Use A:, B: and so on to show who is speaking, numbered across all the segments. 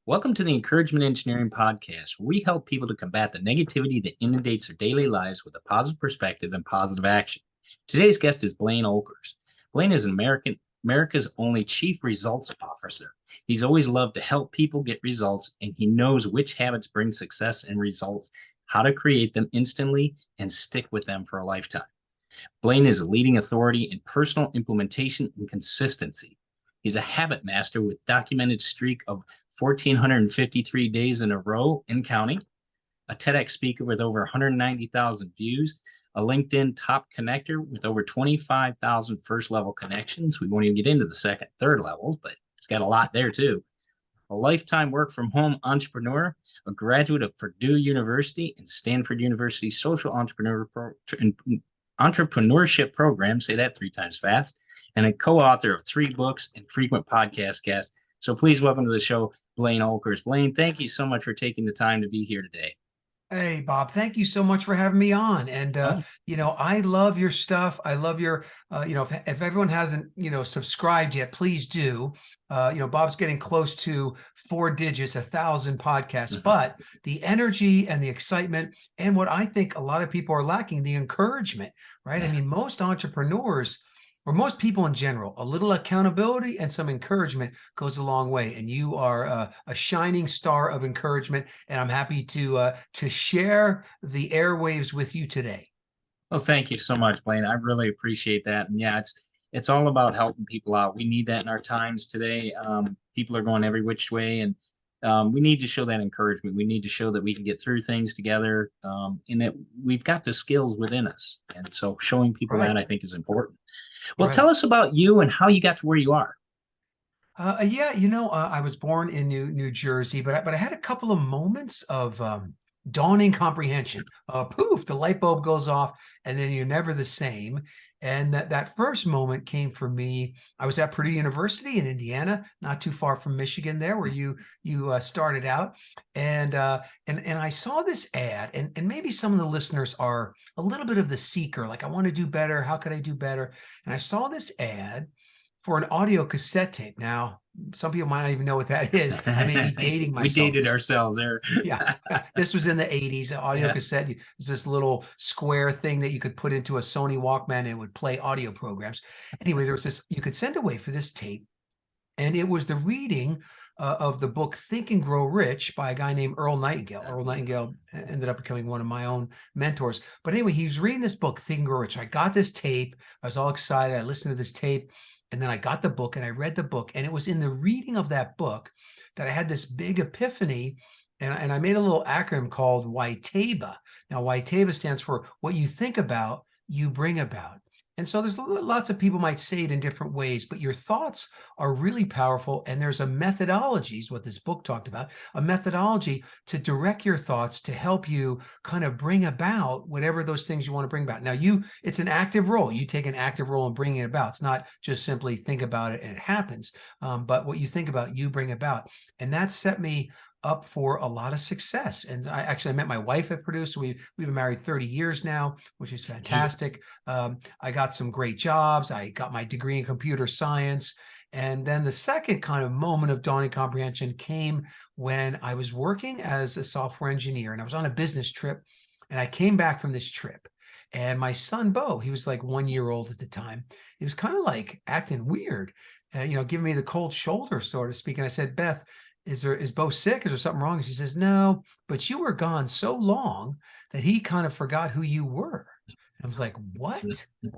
A: Welcome to the Encouragement Engineering Podcast, where we help people to combat the negativity that inundates their daily lives with a positive perspective and positive action. Today's guest is Blaine Oelkers. Blaine is America's only Chief Results Officer. He's always loved to help people get results, and he knows which habits bring success and results, how to create them instantly, and stick with them for a lifetime. Blaine is a leading authority in personal implementation and consistency. He's a habit master with documented streak of 1,453 days in a row and counting, a TEDx speaker with over 190,000 views, a LinkedIn top connector with over 25,000 first level connections. We won't even get into the second, third levels, but it's got a lot there too. A lifetime work from home entrepreneur, a graduate of Purdue University and Stanford University social entrepreneurship program, say that 3 times fast, and a co-author of 3 books and frequent podcast guest. So please welcome to the show, Blaine Oelkers. Blaine, thank you so much for taking the time to be here today.
B: Hey, Bob, thank you so much for having me on. And, I love your stuff. I love your, if everyone hasn't, subscribed yet, please do. Bob's getting close to 4 digits, 1,000 podcasts, but the energy and the excitement and what I think a lot of people are lacking, the encouragement, right? I mean, most entrepreneurs or most people in general, a little accountability and some encouragement goes a long way. And you are a shining star of encouragement. And I'm happy to share the airwaves with you today.
A: Well, thank you so much, Blaine. I really appreciate that. And yeah, it's all about helping people out. We need that in our times today. People are going every which way, and we need to show that encouragement. We need to show that we can get through things together, and that we've got the skills within us. And so showing people that, I think, is important. Well, tell us about you and how you got to where you are.
B: I was born in New Jersey, but I had a couple of moments of dawning comprehension. Poof, the light bulb goes off, and then you're never the same. And that first moment came for me. I was at Purdue University in Indiana, not too far from Michigan, there where you started out, and I saw this ad, and maybe some of the listeners are a little bit of the seeker, like I want to do better. How could I do better? And I saw this ad for an audio cassette tape. Now, some people might not even know what that is. I may be dating myself.
A: We dated ourselves there.
B: Yeah. This was in the 80s. Audio cassette is this little square thing that you could put into a Sony Walkman and it would play audio programs. Anyway, there was this, you could send away for this tape. And it was the reading of the book Think and Grow Rich by a guy named Earl Nightingale. Earl Nightingale ended up becoming one of my own mentors. But anyway, he was reading this book, Think and Grow Rich. So I got this tape. I was all excited. I listened to this tape. And then I got the book and I read the book. And it was in the reading of that book that I had this big epiphany. And I made a little acronym called YTABA. Now, YTABA stands for what you think about, you bring about. And so there's lots of people might say it in different ways, but your thoughts are really powerful. And there's a methodology, is what this book talked about, a methodology to direct your thoughts to help you kind of bring about whatever those things you want to bring about. Now, it's an active role. You take an active role in bringing it about. It's not just simply think about it and it happens, but what you think about, you bring about. And that set me up for a lot of success. And I met my wife at Purdue. So we've been married 30 years now, which is fantastic. I got some great jobs. I got my degree in computer science. And then the second kind of moment of dawning comprehension came when I was working as a software engineer and I was on a business trip, and I came back from this trip. And my son, Bo, he was like 1 year old at the time. He was kind of like acting weird, giving me the cold shoulder, so to speak. And I said, Beth, is Bo sick? Is there something wrong? And she says, no, but you were gone so long that he kind of forgot who you were. And I was like, what?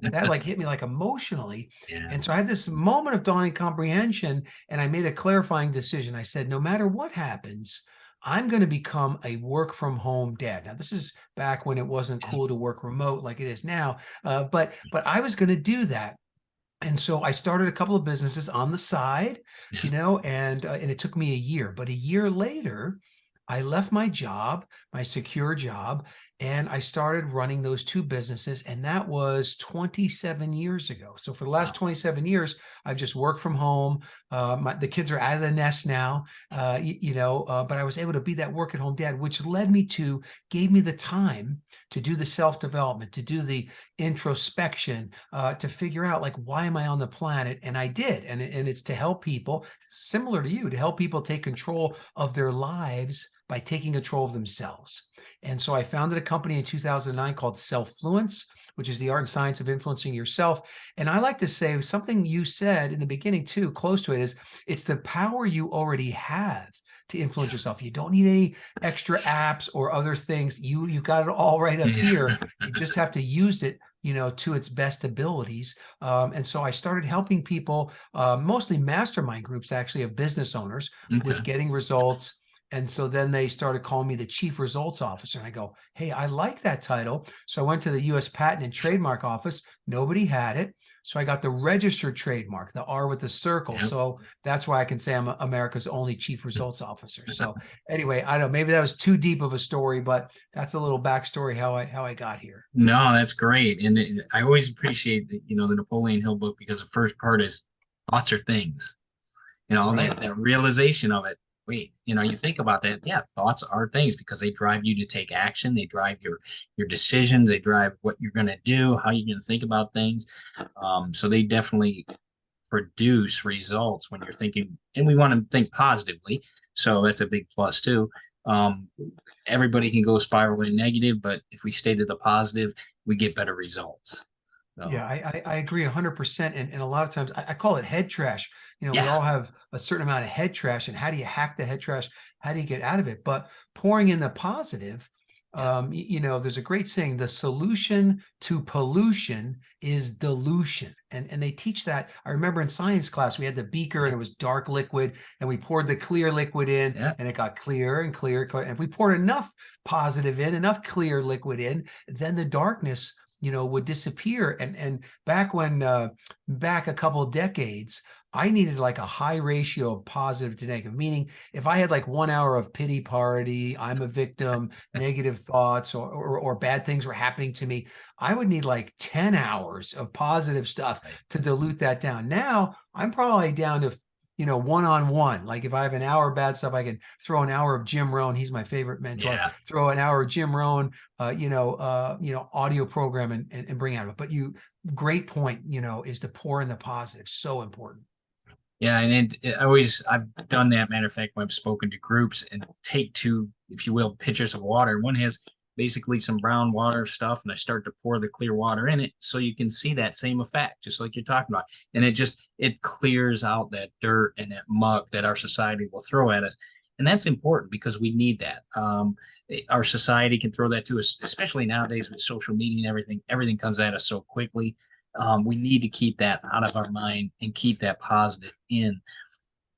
B: That like hit me like emotionally.
A: Yeah.
B: And so I had this moment of dawning comprehension, and I made a clarifying decision. I said, no matter what happens, I'm going to become a work from home dad. Now, this is back when it wasn't cool to work remote like it is now. But I was going to do that. And so I started a couple of businesses on the side, and it took me a year. But a year later, I left my job, my secure job, And I started running those two businesses, and that was 27 years ago. So for the last 27 years, I've just worked from home. The kids are out of the nest now, but I was able to be that work at home dad, which gave me the time to do the self-development, to do the introspection, to figure out like, why am I on the planet? And I did. And it's to help people, similar to you, to help people take control of their lives by taking control of themselves. And so I founded a company in 2009 called Self-Fluence, which is the art and science of influencing yourself. And I like to say something you said in the beginning too, close to it, is it's the power you already have to influence yourself. You don't need any extra apps or other things. You got it all right up here. You just have to use it, to its best abilities. And so I started helping people, mostly mastermind groups actually, of business owners with getting results. And so then they started calling me the Chief Results Officer. And I go, hey, I like that title. So I went to the U.S. Patent and Trademark Office. Nobody had it. So I got the registered trademark, the R with the circle.
A: Yep.
B: So that's why I can say I'm America's only Chief Results Officer. So anyway, I don't know, maybe that was too deep of a story, but that's a little backstory how I got here.
A: No, that's great. And I always appreciate the Napoleon Hill book, because the first part is thoughts are things,
B: Right.
A: that realization of it. Wait, you think about that. Yeah, thoughts are things, because they drive you to take action. They drive your decisions. They drive what you're going to do, how you're going to think about things. So they definitely produce results when you're thinking, and we want to think positively. So that's a big plus too. Um, Everybody can go spiraling negative, but if we stay to the positive, we get better results. So,
B: Yeah, I agree 100%. And a lot of times I call it head trash. We
A: yeah,
B: all have a certain amount of head trash, and how do you hack the head trash? How do you get out of it? But pouring in the positive,
A: yeah,
B: there's a great saying, the solution to pollution is dilution. And they teach that. I remember in science class, we had the beaker and it was dark liquid, and we poured the clear liquid in
A: yeah.
B: and it got clearer and clearer. And if we poured enough positive in, enough clear liquid in, then the darkness would disappear. And back a couple of decades, I needed like a high ratio of positive to negative, meaning if I had like 1 hour of pity party, I'm a victim, negative thoughts, or bad things were happening to me, I would need like 10 hours of positive stuff
A: Right.
B: to dilute that down. Now I'm probably down to one-on-one. Like if I have an hour of bad stuff, I can throw an hour of Jim Rohn. He's my favorite mentor.
A: Yeah.
B: Throw an hour of Jim Rohn, audio program and bring out of it. But great point, is to pour in the positive. So important.
A: Yeah, and I've done that. Matter of fact, when I've spoken to groups, and take two, if you will, pitchers of water. One has basically some brown water stuff, and I start to pour the clear water in it, so you can see that same effect, just like you're talking about. And it clears out that dirt and that muck that our society will throw at us, and that's important because we need that. Our society can throw that to us, especially nowadays with social media and everything. Everything comes at us so quickly. We need to keep that out of our mind and keep that positive in.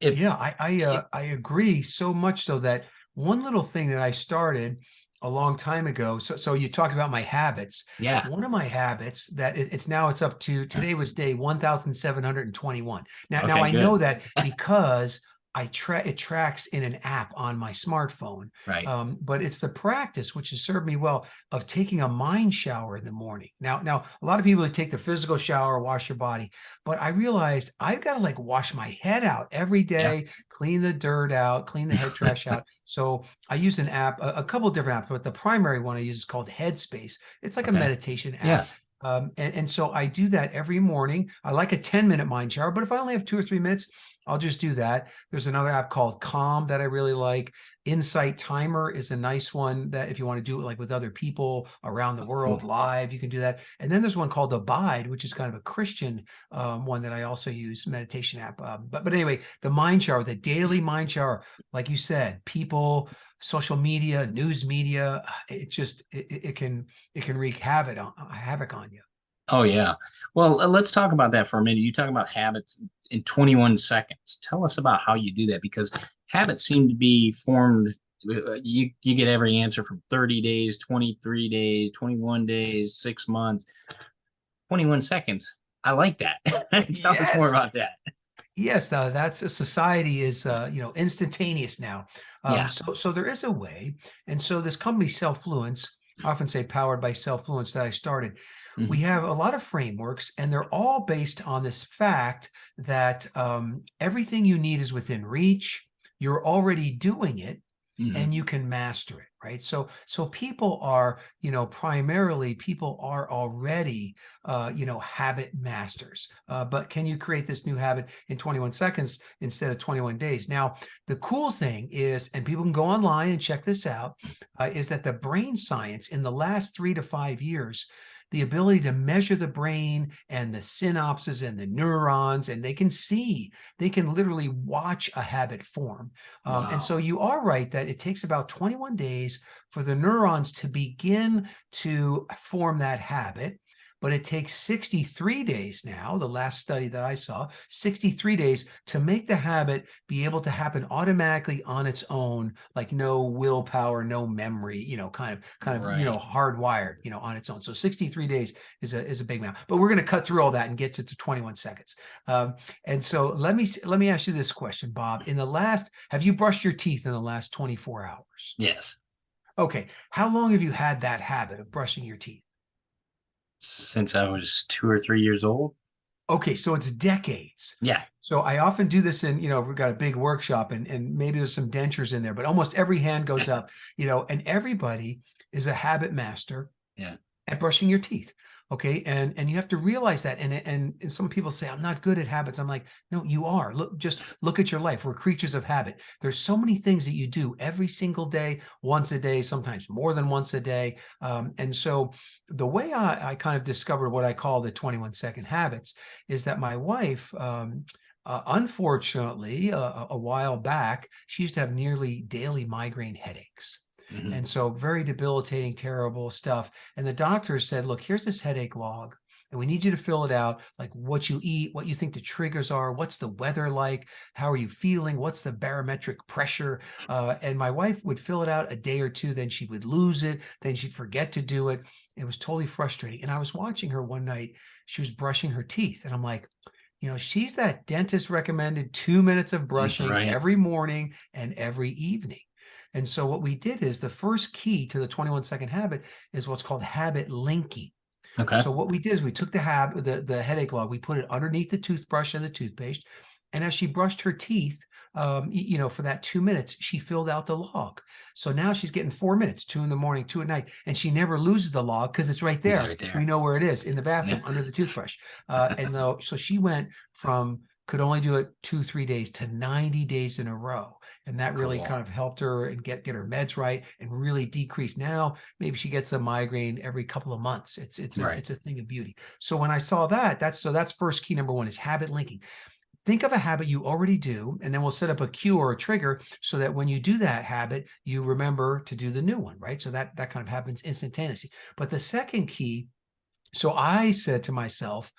A: If
B: Yeah, I agree so much so that one little thing that I started a long time ago. So you talked about my habits.
A: Yeah,
B: One of my habits that it's up to, today was day 1,721. Now
A: okay,
B: I know
A: good,
B: that because it tracks in an app on my smartphone.
A: right,
B: But it's the practice which has served me well of taking a mind shower in the morning. Now a lot of people take the physical shower, wash your body, but I realized I've got to like wash my head out every
A: yeah,
B: day, clean the dirt out, clean the head trash out. So I use an app, a couple of different apps, but the primary one I use is called Headspace. It's like a
A: okay,
B: meditation
A: yeah,
B: app. And so I do that every morning. I like a 10-minute mind shower, but if I only have 2 or 3 minutes, I'll just do that. There's another app called Calm that I really like. Insight Timer is a nice one that if you want to do it like with other people around the world
A: cool.
B: live, you can do that. And then there's one called Abide, which is kind of a Christian one that I also use, meditation app. But anyway, the mind shower, the daily mind shower, like you said, people, social media, news media, it can wreak havoc on you.
A: Oh yeah. Well, let's talk about that for a minute. You talk about habits in 21 seconds. Tell us about how you do that, because habits seem to be formed. You get every answer from 30 days, 23 days, 21 days, 6 months, 21 seconds. I like that. Tell us more
B: Yes.
A: about that.
B: Yes, that's a society is instantaneous now.
A: Yeah.
B: So there is a way, and so this company Self-Fluence, I often say powered by self-fluence that I started. We
A: Mhm.
B: have a lot of frameworks, and they're all based on this fact that everything you need is within reach. You're already doing it,
A: Mhm.
B: and you can master it, right? So people are, primarily people are already, habit masters. But can you create this new habit in 21 seconds instead of 21 days? Now, the cool thing is, and people can go online and check this out, is that the brain science in the last 3 to 5 years, the ability to measure the brain and the synapses and the neurons, and they can literally watch a habit form. And
A: Wow.
B: so you are right that it takes about 21 days for the neurons to begin to form that habit. But it takes 63 days now, the last study that I saw, 63 days to make the habit be able to happen automatically on its own, like no willpower, no memory,
A: Right.
B: hardwired, on its own. So 63 days is a big amount. But we're going to cut through all that and get to 21 seconds. And so let me ask you this question, Bob. Have you brushed your teeth in the last 24 hours?
A: Yes.
B: Okay. How long have you had that habit of brushing your teeth?
A: Since I was 2 or 3 years old.
B: Okay, so it's decades.
A: Yeah.
B: So I often do this in, we've got a big workshop and maybe there's some dentures in there, but almost every hand goes up, and everybody is a habit master
A: Yeah.
B: at brushing your teeth. Okay. And you have to realize that. And some people say, I'm not good at habits. I'm like, no, you are. Just look at your life. We're creatures of habit. There's so many things that you do every single day, once a day, sometimes more than once a day. And so the way I kind of discovered what I call the 21-second habits is that my wife, unfortunately, a while back, she used to have nearly daily migraine headaches.
A: Mhm.
B: And so very debilitating, terrible stuff. And the doctors said, look, here's this headache log. And we need you to fill it out, like what you eat, what you think the triggers are, what's the weather like, how are you feeling, what's the barometric pressure. And my wife would fill it out a day or two, then she would lose it, then she'd forget to do it. It was totally frustrating. And I was watching her one night, she was brushing her teeth. And I'm like, she's that dentist recommended 2 minutes of brushing
A: Right.
B: every morning and every evening. And so what we did is the first key to the 21-second habit is what's called habit linking.
A: Okay.
B: So what we did is we took the headache log, we put it underneath the toothbrush and the toothpaste. And as she brushed her teeth, for that 2 minutes, she filled out the log. So now she's getting 4 minutes, 2 in the morning, 2 at night, and she never loses the log because it's right
A: It's
B: there.
A: right there.
B: We know where it is in the bathroom
A: Yeah.
B: under the toothbrush. So she went from could only do it 2-3 days to 90 days in a row. And that really
A: Cool.
B: kind of helped her and get her meds right and really decrease. Now, maybe she gets a migraine every couple of months. It's
A: Right.
B: a thing of beauty. So when I saw that, that's first key number one is habit linking. Think of a habit you already do, and then we'll set up a cue or a trigger so that when you do that habit, you remember to do the new one, right? So that kind of happens instantaneously. But the second key, so I said to myself,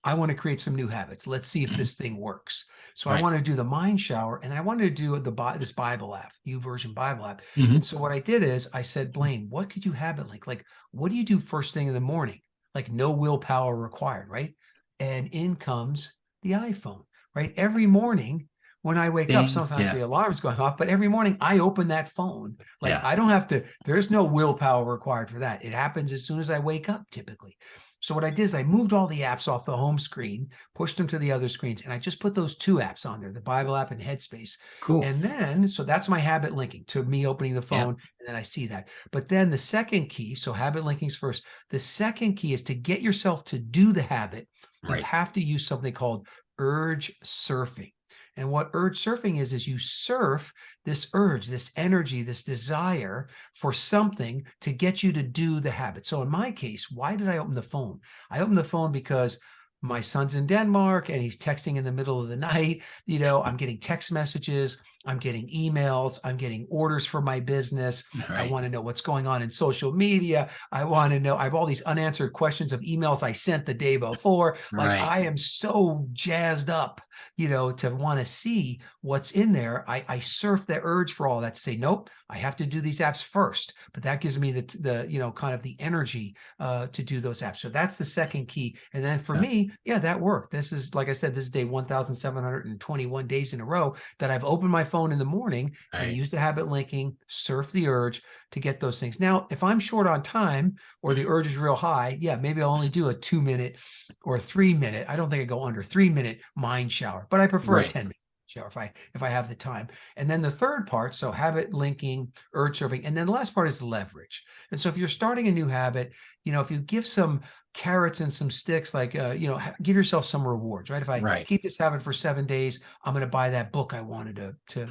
B: I want to create some new habits. Let's see if
A: Mhm.
B: this thing works. So I
A: Right.
B: want to do the mind shower, and I wanted to do this Bible app, YouVersion Bible app.
A: Mhm.
B: And so what I did is I said, Blaine, what could you habit link? Like, what do you do first thing in the morning? Like no willpower required, right? And in comes the iPhone, right? Every morning when I wake up,
A: Ding.
B: sometimes
A: Yeah.
B: the alarm's going off, but every morning I open that phone. Like
A: Yeah.
B: I don't have to, there's no willpower required for that. It happens as soon as I wake up, typically. So what I did is I moved all the apps off the home screen, pushed them to the other screens, and I just put those two apps on there, the Bible app and Headspace.
A: Cool.
B: And then, so that's my habit linking to me opening the
A: Yeah.
B: phone, and then I see that. But then the second key, so habit linking's first. The second key is to get yourself to do the habit. You
A: Right.
B: have to use something called urge surfing. And what urge surfing is you surf this urge, this energy, this desire for something to get you to do the habit. So in my case, why did I open the phone? I opened the phone because my son's in Denmark and he's texting in the middle of the night. I'm getting text messages, I'm getting emails, I'm getting orders for my business. I
A: Right.
B: want to know what's going on in social media. I want to know, I have all these unanswered questions of emails I sent the day before. Like
A: Right.
B: I am so jazzed up, to want to see what's in there. I surf the urge for all that to say, nope, I have to do these apps first. But that gives me the kind of the energy to do those apps. So that's the second key. And then for
A: Yeah.
B: me, yeah, that worked. This is, like I said, this is day 1,721 days in a row that I've opened my phone in the morning and
A: Right.
B: used the habit linking, surf the urge to get those things. Now, if I'm short on time or the urge is real high, yeah, maybe I'll only do a 2-minute or a 3-minute. I don't think I go under 3-minute mind shower, but I prefer a
A: Right.
B: 10-minute shower if I have the time. And then the third part, so habit linking, urge surfing, and then the last part is leverage. And so if you're starting a new habit, if you give some carrots and some sticks, like, give yourself some rewards, right? If I
A: Right.
B: keep this habit for 7 days, I'm going to buy that book I wanted to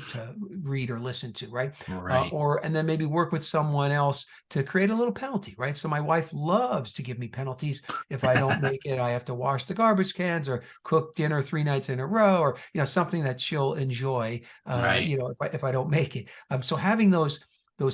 B: read or listen to, right?
A: Right.
B: And then maybe work with someone else to create a little penalty, right? So my wife loves to give me penalties. If I don't make it, I have to wash the garbage cans or cook dinner 3 nights in a row, or, something that she'll enjoy,
A: Right.
B: if I don't make it. So having those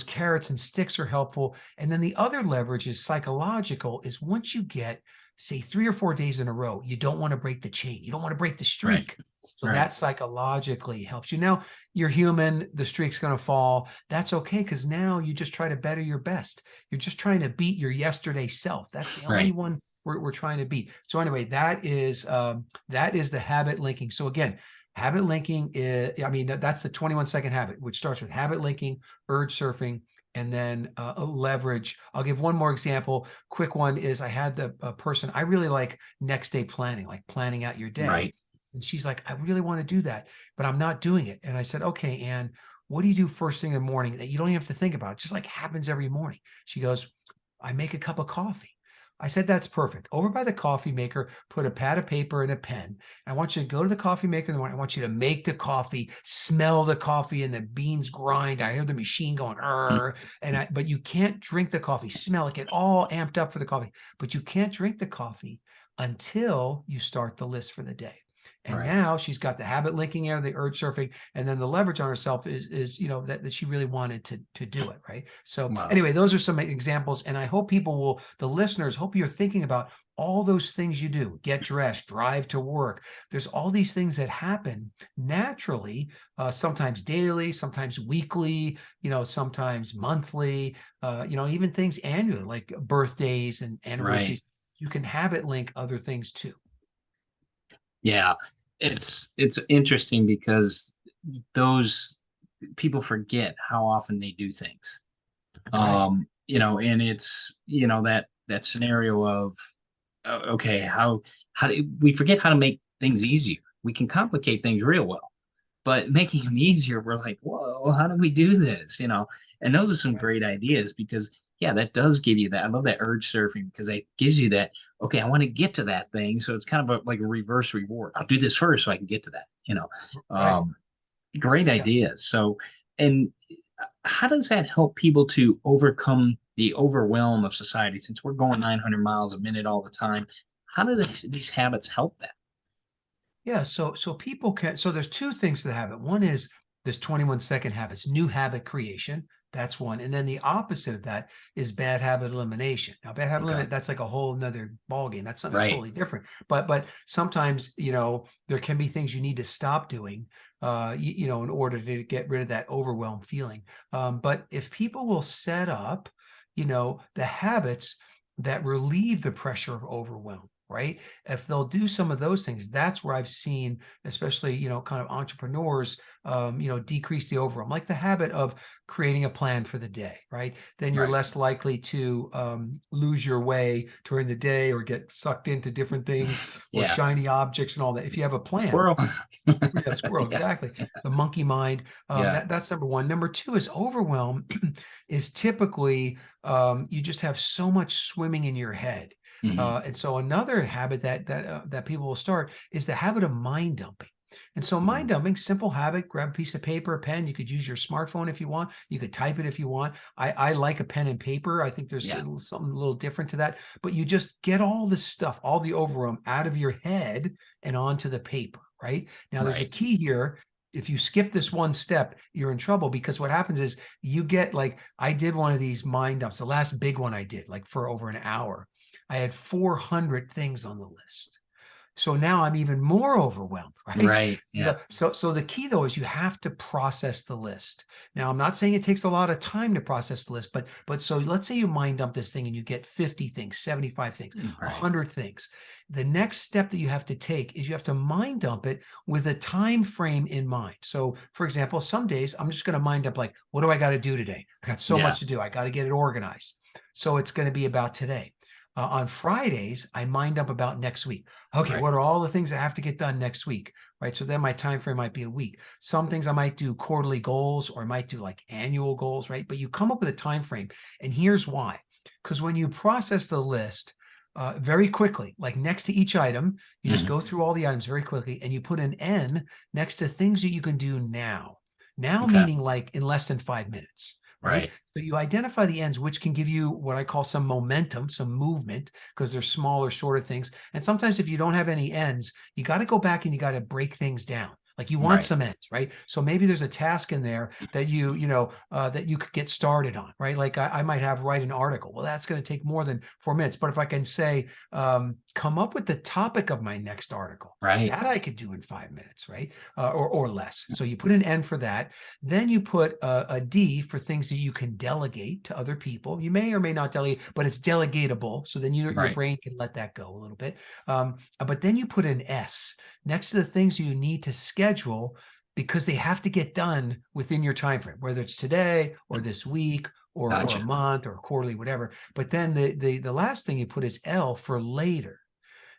B: carrots and sticks are helpful. And then the other leverage is psychological, is once you get, say, 3 or 4 days in a row, you don't want to break the chain. You don't want to break the
A: Right.
B: streak. So
A: Right.
B: that psychologically helps you. Now, you're human. The streak's going to fall. That's okay, because now you just try to better your best. You're just trying to beat your yesterday self. That's the only
A: Right.
B: one we're trying to beat. So anyway, that is the habit linking. So again, habit linking is, that's the 21-second habit, which starts with habit linking, urge surfing, and then a leverage. I'll give one more example. Quick one is, I had the person, I really like next day planning, like planning out your day.
A: Right.
B: And she's like, I really want to do that, but I'm not doing it. And I said, okay, Ann, what do you do first thing in the morning that you don't even have to think about? It just like happens every morning. She goes, I make a cup of coffee. I said, that's perfect. Over by the coffee maker, put a pad of paper and a pen. I want you to go to the coffee maker in the morning. I want you to make the coffee, smell the coffee and the beans grind. I hear the machine going, but you can't drink the coffee. Smell it, get all amped up for the coffee, but you can't drink the coffee until you start the list for the day. And
A: Right.
B: now she's got the habit linking there, the urge surfing, and then the leverage on herself is that she really wanted to do it, right? So
A: Wow.
B: anyway, those are some examples, and I hope the listeners, hope you're thinking about all those things you do: get dressed, drive to work. There's all these things that happen naturally, sometimes daily, sometimes weekly, sometimes monthly, even things annually, like birthdays and anniversaries.
A: Right.
B: You can habit link other things too.
A: Yeah. It's interesting because those people forget how often they do things.
B: Right.
A: And it's, that scenario of, okay, how do we forget how to make things easier? We can complicate things real well, but making them easier, we're like, whoa, how do we do this? And those are some
B: Right.
A: great ideas, because yeah, that does give you that. I love that urge surfing, because it gives you that, okay, I want to get to that thing. So it's kind of like a reverse reward. I'll do this first so I can get to that.
B: Right.
A: Um, Great
B: Yeah.
A: ideas. So, and how does that help people to overcome the overwhelm of society, since we're going 900 miles a minute all the time? How do these habits help that?
B: Yeah, so people can, so there's two things to the habit. One is this 21-second habits, new habit creation. That's one. And then the opposite of that is bad habit elimination. Now, bad habit
A: Okay.
B: elimination, that's like a whole nother ballgame. That's something
A: Right.
B: totally different. But sometimes, there can be things you need to stop doing, in order to get rid of that overwhelm feeling. But if people will set up, the habits that relieve the pressure of overwhelm, right? If they'll do some of those things, that's where I've seen, especially, kind of entrepreneurs, decrease the overwhelm, like the habit of creating a plan for the day, right? Then you're
A: Right.
B: less likely to lose your way during the day or get sucked into different things or
A: Yeah.
B: shiny objects and all that. If you have a plan,
A: Squirrel.
B: yeah, squirrel,
A: Yeah.
B: exactly. The monkey mind.
A: Yeah.
B: That's number one. Number two is overwhelm is typically you just have so much swimming in your head.
A: Hmm.
B: And so another habit that people will start is the habit of mind dumping. And so mind
A: Hmm.
B: dumping, simple habit: grab a piece of paper, a pen. You could use your smartphone if you want. You could type it if you want. I like a pen and paper. I think there's
A: Yeah.
B: something a little different to that. But you just get all the stuff, all the overwhelm out of your head and onto the paper, right? Now, there's a
A: Right.
B: key here. If you skip this one step, you're in trouble, because what happens is you get, like, I did one of these mind dumps, the last big one I did, like for over an hour. I had 400 things on the list. So now I'm even more overwhelmed, right?
A: Right. Yeah.
B: So the key though is you have to process the list. Now I'm not saying it takes a lot of time to process the list, but so let's say you mind dump this thing and you get 50 things, 75 things,
A: Right.
B: 100 things. The next step that you have to take is you have to mind dump it with a time frame in mind. So for example, some days I'm just going to mind dump like, what do I got to do today? I got so
A: Yeah.
B: much to do. I got to get it organized. So it's going to be about today. On Fridays, I mind up about next week. Okay,
A: Right.
B: what are all the things that have to get done next week? Right. So then my time frame might be a week. Some things I might do quarterly goals or I might do like annual goals, right? But you come up with a time frame. And here's why. Because when you process the list very quickly, like next to each item, you just
A: Mhm.
B: go through all the items very quickly and you put an N next to things that you can do now. Now,
A: Okay.
B: meaning like in less than 5 minutes. Right.
A: Right.
B: So you identify the ends, which can give you what I call some momentum, some movement, because they're smaller, shorter things. And sometimes if you don't have any ends, you got to go back and you got to break things down. Like you want
A: Right.
B: some ends, right? So maybe there's a task in there that that you could get started on, right? Like I might have write an article. Well, that's going to take more than 4 minutes. But if I can say, come up with the topic of my next article,
A: Right.
B: that I could do in 5 minutes, right? Or less. So you put an N for that. Then you put a D for things that you can delegate to other people. You may or may not delegate, but it's delegatable. So then your
A: Right.
B: brain can let that go a little bit. But then you put an S next to the things you need to schedule because they have to get done within your time frame, whether it's today or this week or a
A: Gotcha.
B: month or quarterly, whatever. But then the last thing you put is L for later.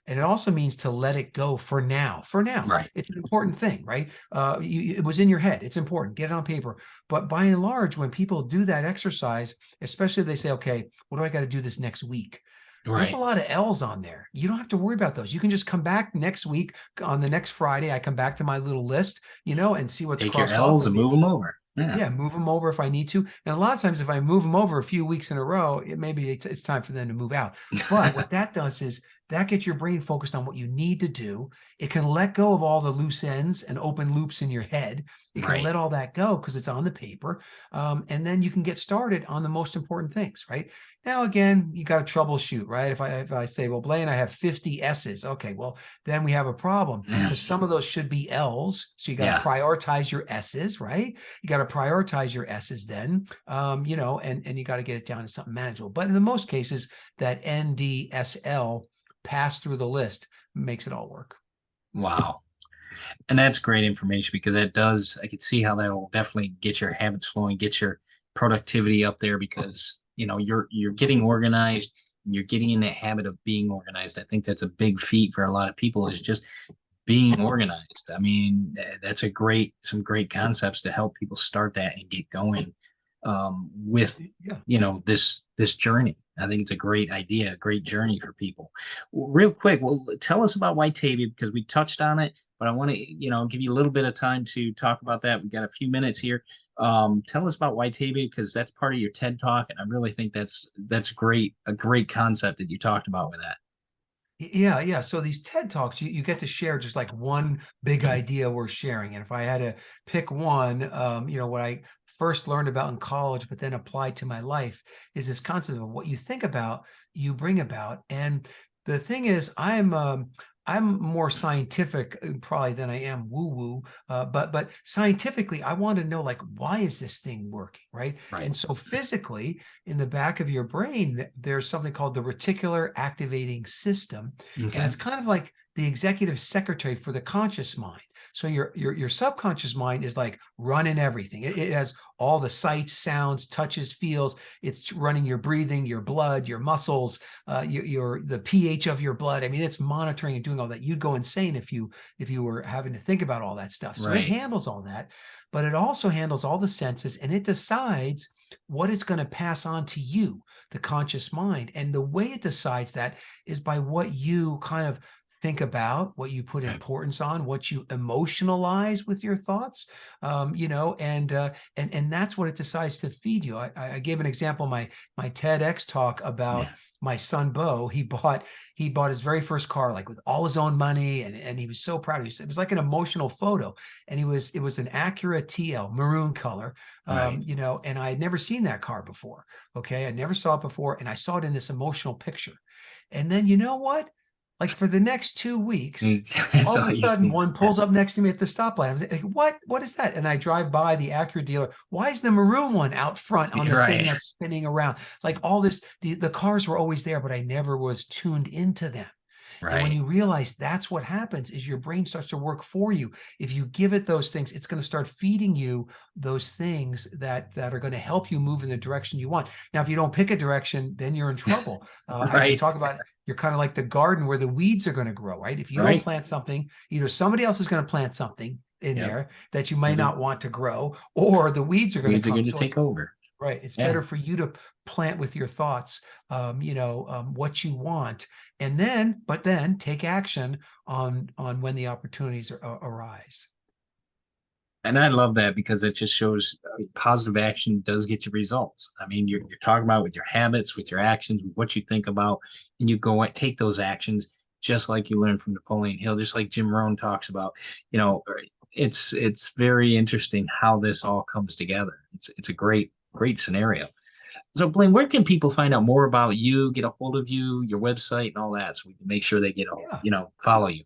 B: And it also means to let it go for now. For now,
A: Right.
B: it's an important thing, right? It was in your head. It's important. Get it on paper. But by and large, when people do that exercise, especially if they say, okay, what do I got to do this next week? There's a
A: Right.
B: lot of L's on there. You don't have to worry about those. You can just come back next week on the next Friday. I come back to my little list, and see what's
A: Take your
B: crossed off
A: L's
B: and
A: and move
B: maybe
A: them over. Yeah.
B: yeah, move them over if I need to. And a lot of times, if I move them over a few weeks in a row, it's time for them to move out. But what that does is that gets your brain focused on what you need to do. It can let go of all the loose ends and open loops in your head. It can
A: Right.
B: let all that go because it's on the paper. And then you can get started on the most important things, right? Now, again, you got to troubleshoot, right? If I say, well, Blaine, I have 50 S's. Okay, well, then we have a problem
A: Yeah.
B: because some of those should be L's. So you got to
A: Yeah.
B: prioritize your S's, right? You got to prioritize your S's then, and you got to get it down to something manageable. But in the most cases, that NDSL pass through the list makes it all work.
A: Wow. And that's great information because I can see how that will definitely get your habits flowing, get your productivity up there because, you're getting organized and you're getting in that habit of being organized. I think that's a big feat for a lot of people is just being organized. I mean, that's some great concepts to help people start that and get going with,
B: Yeah.
A: this journey. I think it's a great idea, a great journey for people. Real quick, well, tell us about Whitavia because we touched on it, but I want to, give you a little bit of time to talk about that. We got a few minutes here. Tell us about Whitavia because that's part of your TED Talk, and I really think that's great, a great concept that you talked about with that.
B: Yeah, yeah. So these TED Talks, you get to share just like one big idea we're sharing. And if I had to pick one, what I first learned about in college, but then applied to my life is this concept of what you think about, you bring about. And the thing is, I'm more scientific probably than I am woo-woo. But scientifically, I want to know like why is this thing working, right?
A: Right.
B: And so physically, in the back of your brain, there's something called the reticular activating system. And
A: Okay.
B: it's kind of like the executive secretary for the conscious mind. So your subconscious mind is like running everything. It has all the sights, sounds, touches, feels. It's running your breathing, your blood, your muscles, the pH of your blood. I mean, it's monitoring and doing all that. You'd go insane if you were having to think about all that stuff. So it
A: Right.
B: handles all that, but it also handles all the senses and it decides what it's going to pass on to you, the conscious mind. And the way it decides that is by what you kind of think about, what you put
A: Okay.
B: importance on, what you emotionalize with your thoughts, and that's what it decides to feed you. I gave an example my TEDx talk about
A: Yeah.
B: my son Bo. He bought his very first car like with all his own money, and he was so proud. It was like an emotional photo, and it was an Acura TL maroon color,
A: Right.
B: and I had never seen that car before. Okay, I never saw it before, and I saw it in this emotional picture. And then you know what? Like for the next 2 weeks,
A: That's
B: all of
A: all
B: a
A: you
B: sudden
A: see.
B: one pulls up next to me at the stoplight. I'm like, what is that? And I drive by the Acura dealer. Why is the maroon one out front on
A: You're
B: the thing
A: right.
B: that's spinning around? Like all this, the cars were always there, but I never was tuned into them. And when
A: Right.
B: you realize that's what happens is your brain starts to work for you. If you give it those things, it's going to start feeding you those things that are going to help you move in the direction you want. Now, if you don't pick a direction, then you're in trouble. They
A: Right.
B: talk about you're kind of like the garden where the weeds are going to grow, right? If you don't
A: Right.
B: plant something, either somebody else is going to plant something in
A: Yep.
B: there that you may
A: The
B: not want to grow, or the weeds are going to
A: weeds are
B: come.
A: going to
B: So it's
A: take over.
B: right. It's
A: Yeah.
B: better for you to plant with your thoughts, what you want, and then take action on when the opportunities arise.
A: And I love that because it just shows positive action does get you results. I mean, you're talking about with your habits, with your actions, with what you think about, and you go and take those actions just like you learned from Napoleon Hill, just like Jim Rohn talks about. You know, it's very interesting how this all comes together. It's a great scenario. So, Blaine, where can people find out more about you, get a hold of you, your website, and all that, so we can make sure they get
B: Yeah.
A: follow you?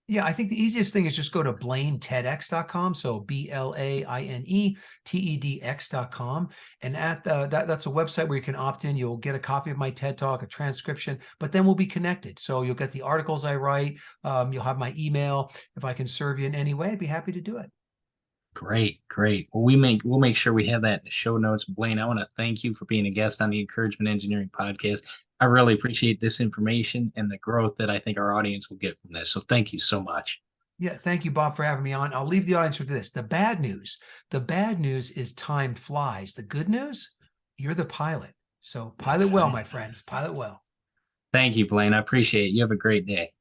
B: Yeah, I think the easiest thing is just go to BlaineTEDx.com. So BLAINETEDx.com. And at that's a website where you can opt in. You'll get a copy of my TED Talk, a transcription, but then we'll be connected. So you'll get the articles I write. You'll have my email. If I can serve you in any way, I'd be happy to do it.
A: Great. Well, we'll make sure we have that in the show notes. Blaine, I want to thank you for being a guest on the Encouragement Engineering podcast. I really appreciate this information and the growth that I think our audience will get from this. So thank you so much.
B: Yeah, thank you, Bob, for having me on. I'll leave the audience with this. The bad news is time flies. The good news, you're the pilot. So pilot
A: That's
B: well,
A: right.
B: my friends, pilot well.
A: Thank you, Blaine. I appreciate it. You have a great day.